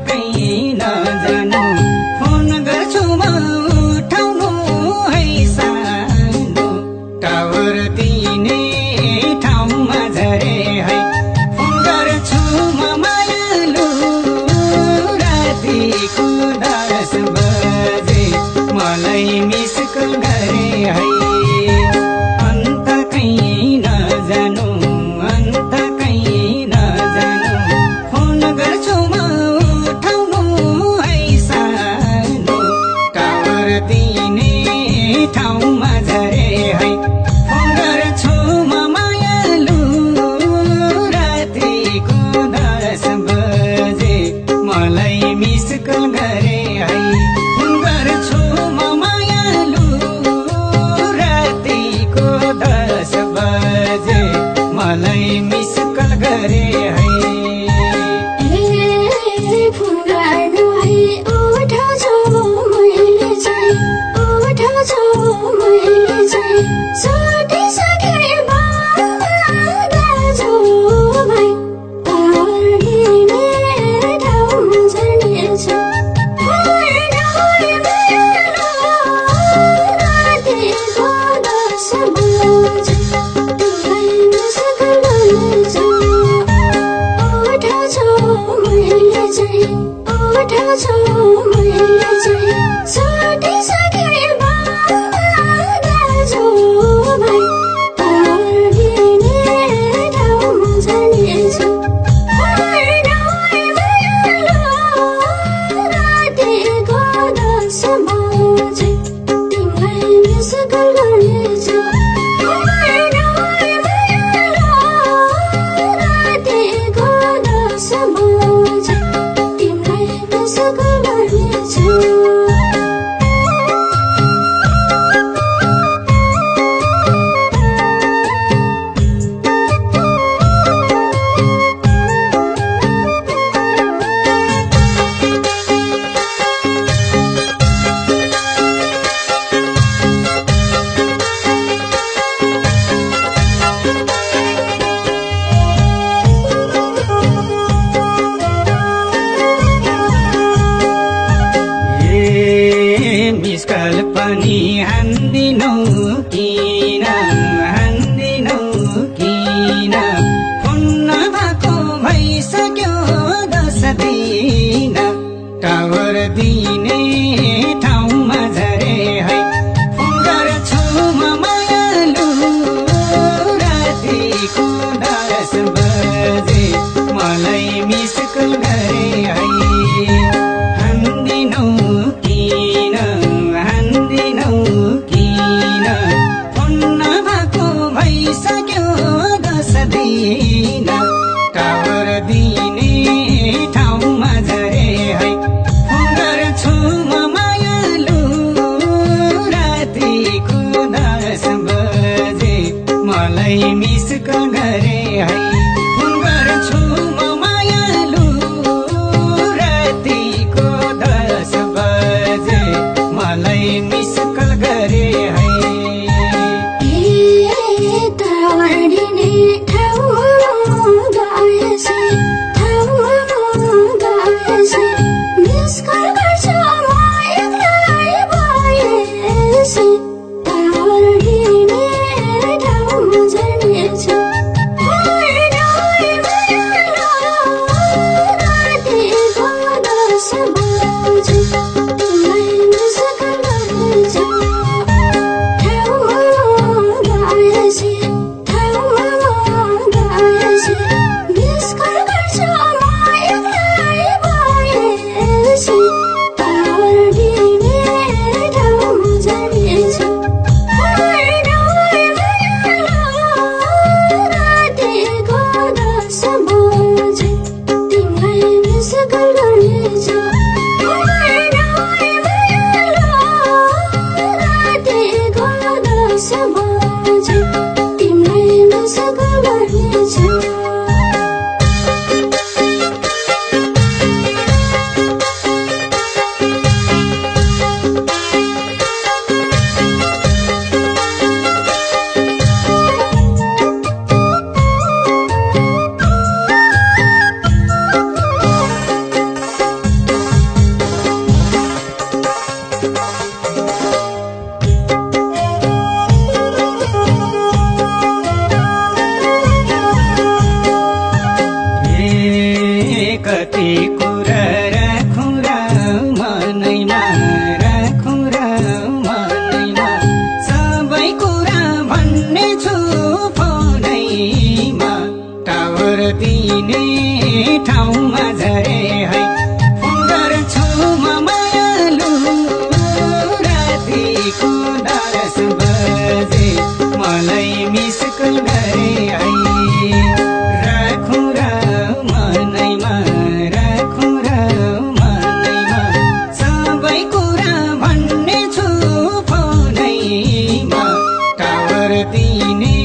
कहीँ नजानु फोन गर्छु म उठाउनु है सानो टावर दिने ठाउँमा झरे है फोन गर्छु म मायालु रातिको 10 बजे मलाई मिस कल गरे है अन्त कहीँ नजानु अन्त कहीँ नजानु फोन गर्छु म उठाउनु है सानो टावर दिने ठाउँमा झरे है फोन गर्छु म मायालु रातिको 10 बजे मलाई मिस कल गरे है फोन गर्छु म मायालु रातिको 10 बजे मलाई मिस कल गरे है मिसकल पनि हान्दिनौ किन फोन नभएको भइसक्यो 10 दिन टावर दिने ठाउँमा झरे है फोन गर्छु म मायालु रातिको 10 बजे मलाई मिस कल गरे है हान्दिनौ किन फोन नभएको भइसक्यो 10 दिन टावर दिने ठाउँमा झरे है फोन गर्छु म मायालु रातिको 10 बजे मलाई मिस कल गरे है फोन गर्छु म मायालु रातिको 10 बजे मलाई मिस कल गरे है Thank you. राति कुरा राखौँ र मनैमा, राखौँ र मनैमा, सबै कुरा भन्ने छु फोनैमा। टावर दिने ठाउँमा झरे है फोन गर्छु म मायालु, रातिको 10 बजे मलाई मिस कल गरे है। राखौँ र मनैमा, राखौँ र मनैमा, सबै कुरा भन्ने छु फोनैमा। टावर दिने